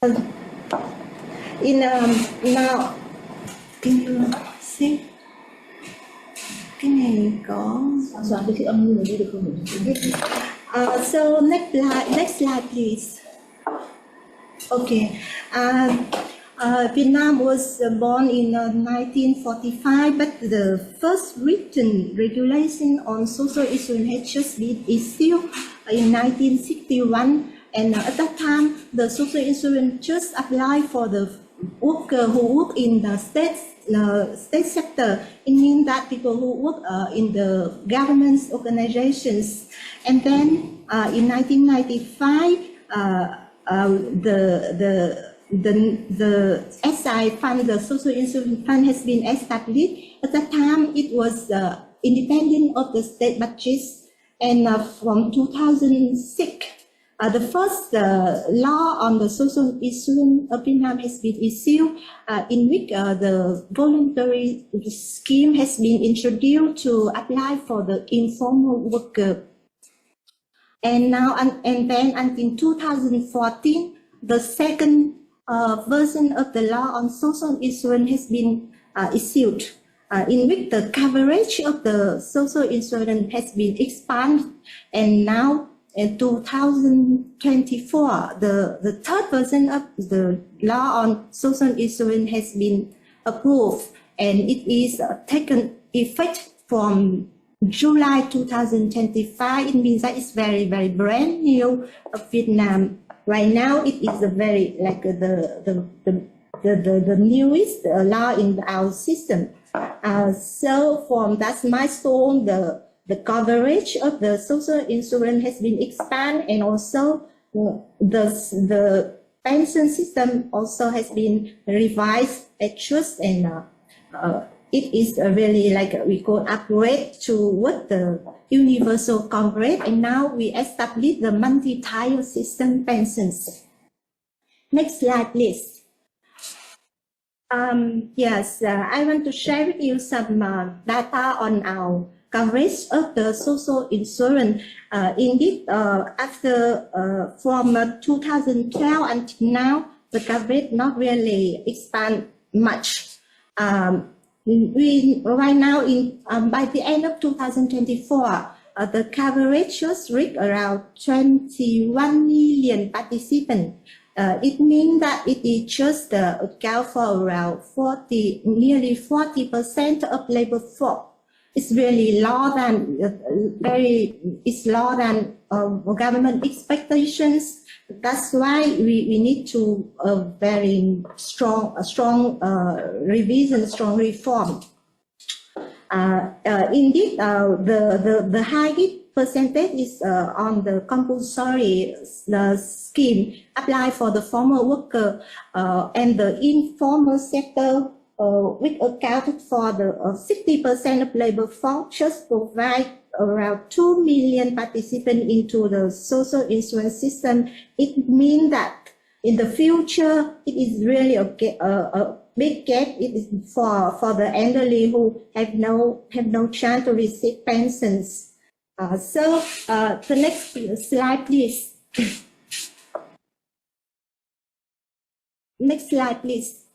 Now can you see cái này có soạn cái âm thanh này được không? So next slide please. Okay. Vietnam was born in 1945, but the first written regulation on social issues had just been issued in 1961. And at that time, the social insurance just applied for the worker who work in the state sector. It means that people who work in the government organizations. And then in 1995, the SI fund, the social insurance fund, has been established. At that time, it was independent of the state budgets. And from 2006, the first law on the social insurance of Vietnam has been issued, in which the voluntary scheme has been introduced to apply for the informal worker. And now, and then until 2014, the second version of the law on social insurance has been issued, in which the coverage of the social insurance has been expanded. And now, in 2024, the third version of the law on social insurance has been approved, and it is taken effect from July 2025. It means that it's very, very brand new of Vietnam. Right now, it is a very like the newest law in our system. So from that milestone, the coverage of the social insurance has been expanded, and also the pension system also has been revised, adjusted, and it is really like we call upgrade to what the universal coverage, and now we establish the multi-tier system pensions. Next slide, please. Yes, I want to share with you some data on our coverage of the social insurance. Indeed, after from 2012 until now, the coverage not really expand much. We right now in by the end of 2024, the coverage just reached around 21 million participants. It means that it is just account for around nearly 40% of labor force. It's really lower than it's lower than government expectations. That's why we need to very strong revision, strong reform. Indeed, the highest percentage is on the compulsory scheme applied for the formal worker, and the informal sector, which accounted for the 60% of labor force, just provide around 2 million participants into the social insurance system. It means that in the future, it is really a big gap. It is for the elderly who have no chance to receive pensions. So the next slide, please. Next slide, please.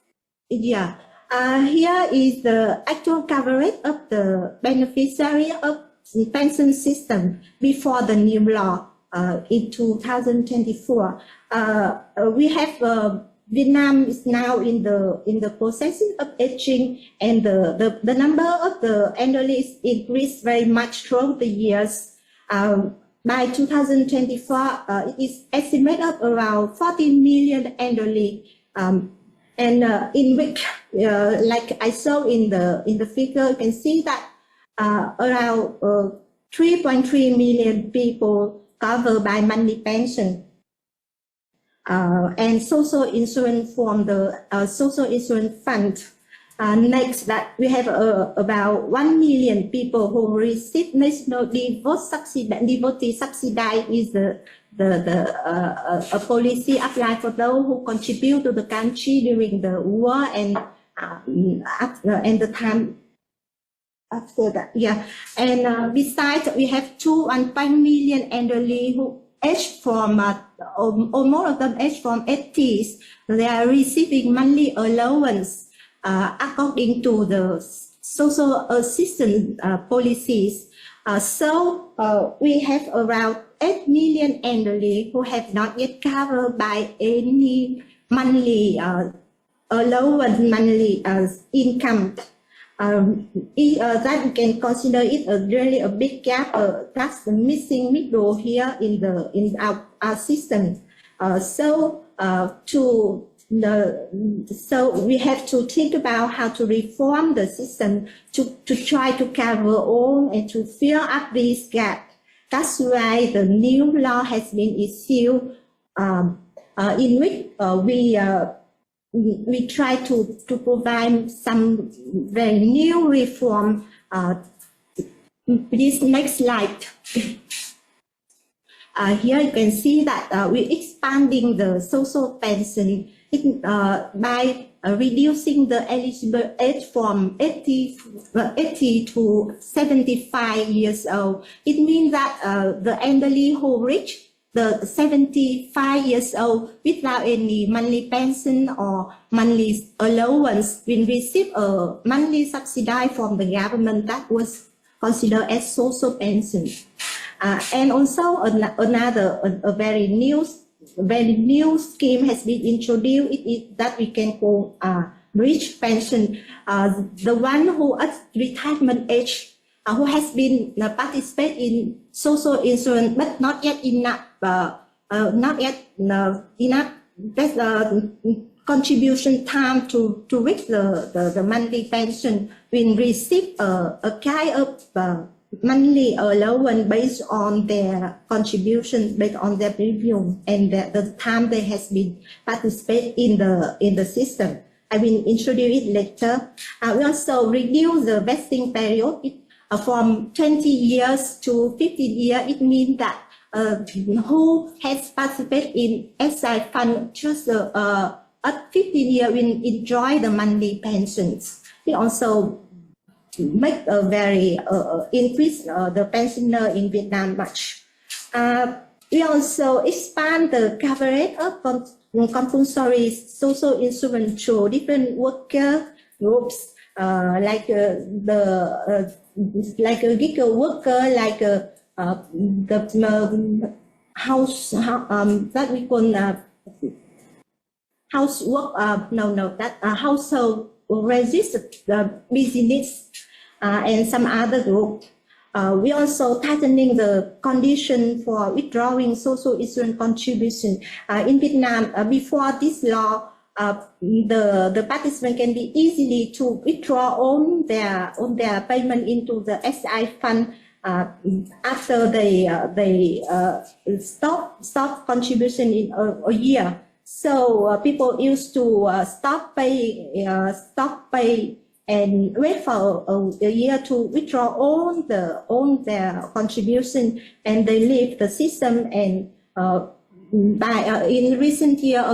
Yeah. Here is the actual coverage of the beneficiary of the pension system before the new law in 2024. We have Vietnam is now in the process of aging, and the number of the elderly is increased very much throughout the years. By 2024, it is estimated of around 14 million elderly. And in which, like I saw in the figure, you can see that around 3.3 million people covered by monthly pension, and social insurance from the social insurance fund. Next, that we have about 1 million people who receive national divorce subsidy is a policy applied for those who contribute to the country during the war and the time after that. Yeah, and besides, we have 2.5 million elderly who age from almost of them age from 80s. They are receiving monthly allowance according to the social assistance policies. So we have around 8 million elderly who have not yet covered by any monthly allowance, monthly income. That we can consider it really a big gap. That's the missing middle here in our system. So we have to think about how to reform the system to try to cover all and to fill up this gap. That's why the new law has been issued, in which we try to provide some very new reform. This next slide. Here you can see that we're expanding the social pension by reducing the eligible age from 80 to 75 years old. It means that the elderly who reach the 75 years old without any monthly pension or monthly allowance will receive a monthly subsidy from the government that was considered as social pension. And also another very new scheme has been introduced, that we can call bridge pension. The one who at retirement age, who has been participate in social insurance but not yet enough, that's contribution time to reach the monthly pension, will receive a kind of monthly allowance based on their contribution, based on their premium and the time they has been participate in the system. I will introduce it later. We also reduce the vesting period from 20 years to 15 years. It means that who has participated in SI fund just at 15 years will enjoy the monthly pensions. We also make a very increase the pensioner in Vietnam much. We also expand the coverage of compulsory social insurance to different worker groups, like a gig worker, like the house that we call housework. Household registered business and some other group. We also tightening the condition for withdrawing social insurance contribution. In Vietnam, before this law, the participant can be easily to withdraw on their payment into the SI fund after they stop contribution in a year. So people used to stop pay and wait for a year to withdraw all their contribution, and they leave the system. And in recent year,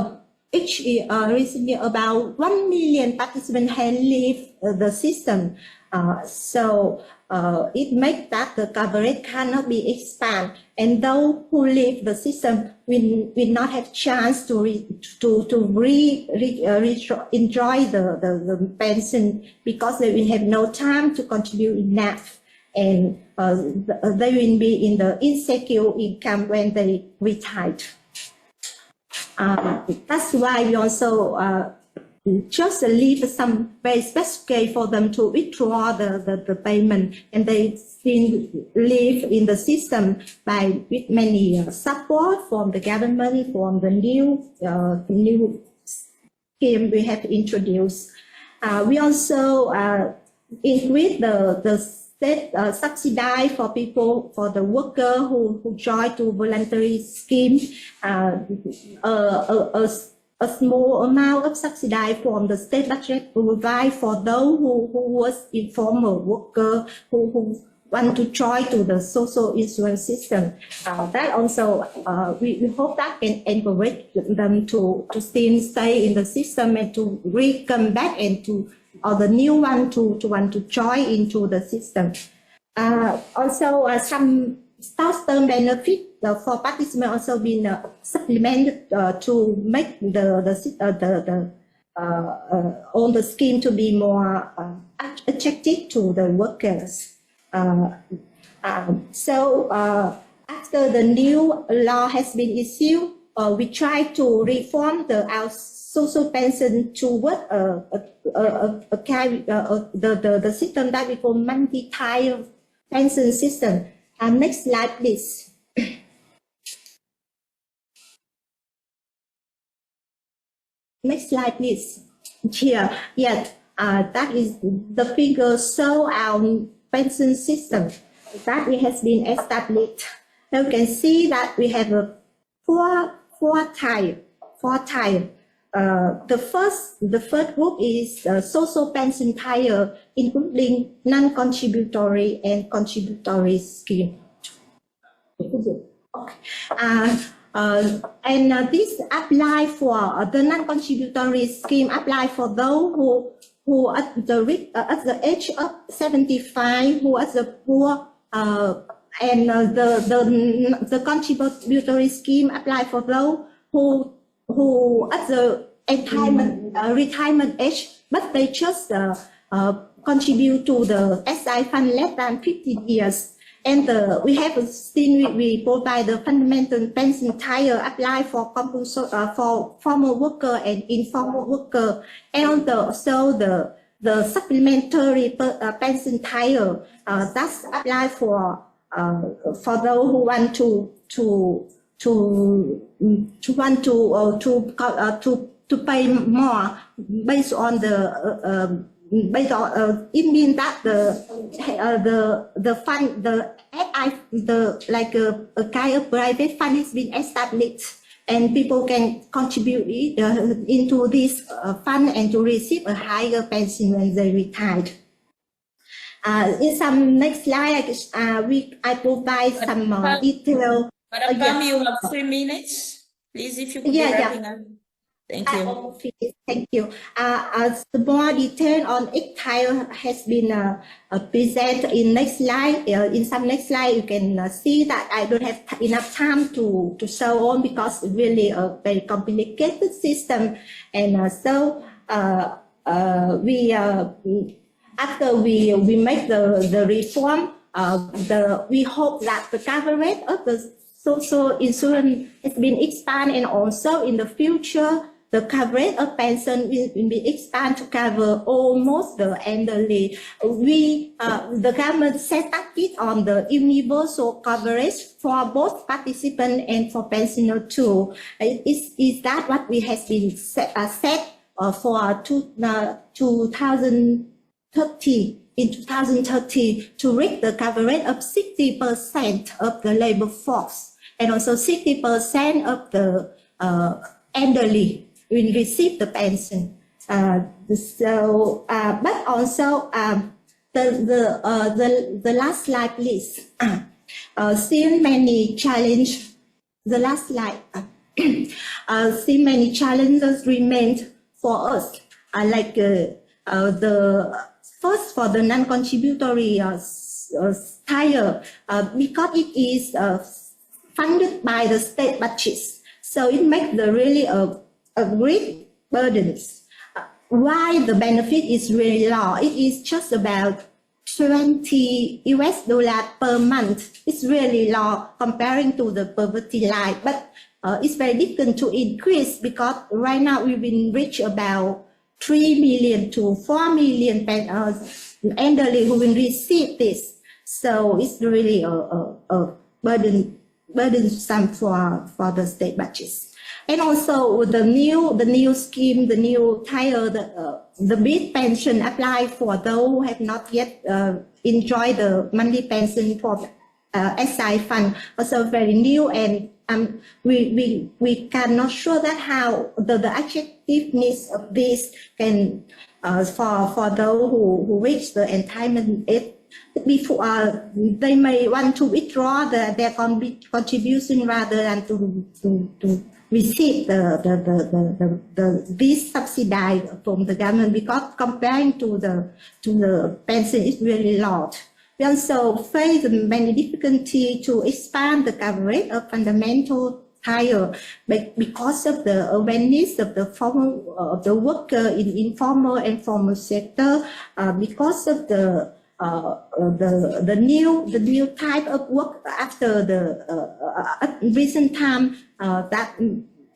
about 1 million participants have leave the system. So it makes that the coverage cannot be expanded, and those who leave the system will not have chance to enjoy the pension, because they will have no time to contribute enough, and they will be in the insecure income when they retire. That's why we also just leave some very specific for them to withdraw the payment, and they still live in the system with many support from the government, from the new scheme we have introduced. We also increase the state subsidy for people, for the worker who join to voluntary scheme. A small amount of subsidy from the state budget to provide for those who was informal worker who want to join to the social insurance system. That also, we hope that can encourage them to still stay in the system and to come back, and or the new one to want to join into the system. Also, some spouse term benefit for participants also been supplemented to make all the scheme to be more attractive to the workers. After the new law has been issued, we try to reform our social pension toward the system that we call multi-tier pension system. Next slide, please. Next slide, please. Here, yes, that is the figure show our pension system that it has been established. You can see that we have a four type. The first group is social pension tier, including non-contributory and contributory scheme. Okay. This apply for the non-contributory scheme apply for those who at the age of 75, who are the poor, and the contributory scheme apply for those who at the retirement age, but they just contribute to the SI fund less than 15 years. And we have seen we provide the fundamental pension tier apply for formal worker and informal worker, and also the supplementary pension tier that's apply for those who want to pay more based on it means that the fund, like a kind of private fund has been established, and people can contribute into this fund and to receive a higher pension when they retired. In some next slide, I provide some detail. Madam Pam, you have 3 minutes. Please, if you could be wrapping up. Thank you. Thank you. The more detail on each tier has been presented in next slide. In some next slide, you can see that I don't have enough time to show on because it's really a very complicated system. And after we make the reform, we hope that the coverage of the social insurance has been expanded, and also in the future, the coverage of pension will be expanded to cover almost the elderly. The government set up it on the universal coverage for both participants and for pensioners too. Is that what we has been set for 2030? In 2030, to reach the coverage of 60% of the labor force, and also 60% of the elderly will receive the pension. But also the last slide, please. See many challenges. The last slide. See many challenges remain for us. Like first, for the non-contributory tier, because it is funded by the state budgets, so it makes really a great burden. Why the benefit is really low? It is just about $20 per month. It's really low comparing to the poverty line, but it's very difficult to increase because right now we've been reach about 3 million to 4 million elderly who will receive this. So it's really a burdensome for the state budgets. And also the new scheme, the new tier, the big pension apply for those who have not yet enjoyed the monthly pension for SI fund, also very new, and we cannot sure that how the attractiveness of this can for those who reach the entitlement age. Before they may want to withdraw their contribution rather than to receive this subsidy from the government, because comparing to the pension is really low. We also face many difficulties to expand the coverage of fundamental higher, but because of the awareness of the formal of the worker in informal and formal sector, because of the new type of work after the recent time that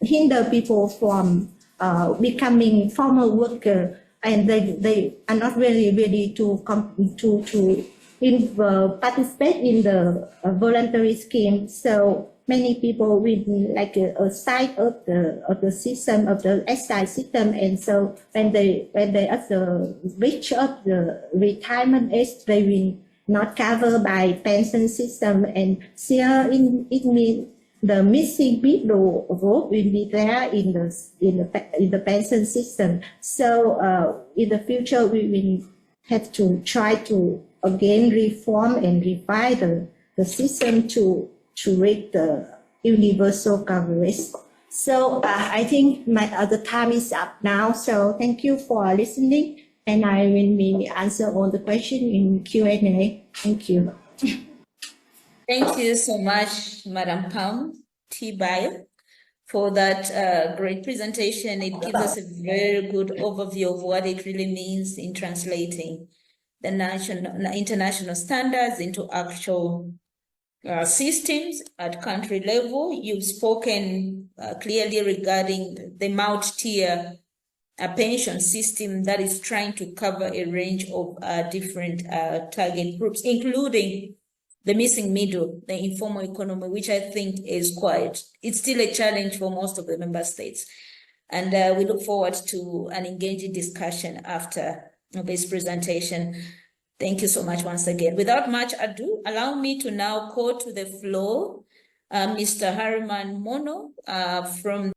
hinder people from becoming formal worker, and they are not really ready to participate in the voluntary scheme. So many people will be like a side of the system, of the SI system, and so when they also reach up the retirement age, they will not covered by pension system, and here it means the missing middle group will be there in the pension system. So in the future, we will have to try to again reform and revise the system to reach the universal coverage. So I think the time is up now. So thank you for listening, and I will answer all the questions in Q&A. Thank you. Thank you so much, Madam Pam T-Bio, for that great presentation. It gives us a very good overview of what it really means in translating the international standards into actual systems at country level. You've spoken clearly regarding the multi-tier pension system that is trying to cover a range of different target groups, including the missing middle, the informal economy, which I think is it's still a challenge for most of the member states. And we look forward to an engaging discussion after this presentation. Thank you so much once again. Without much ado, allow me to now call to the floor Mr. Harriman Mono from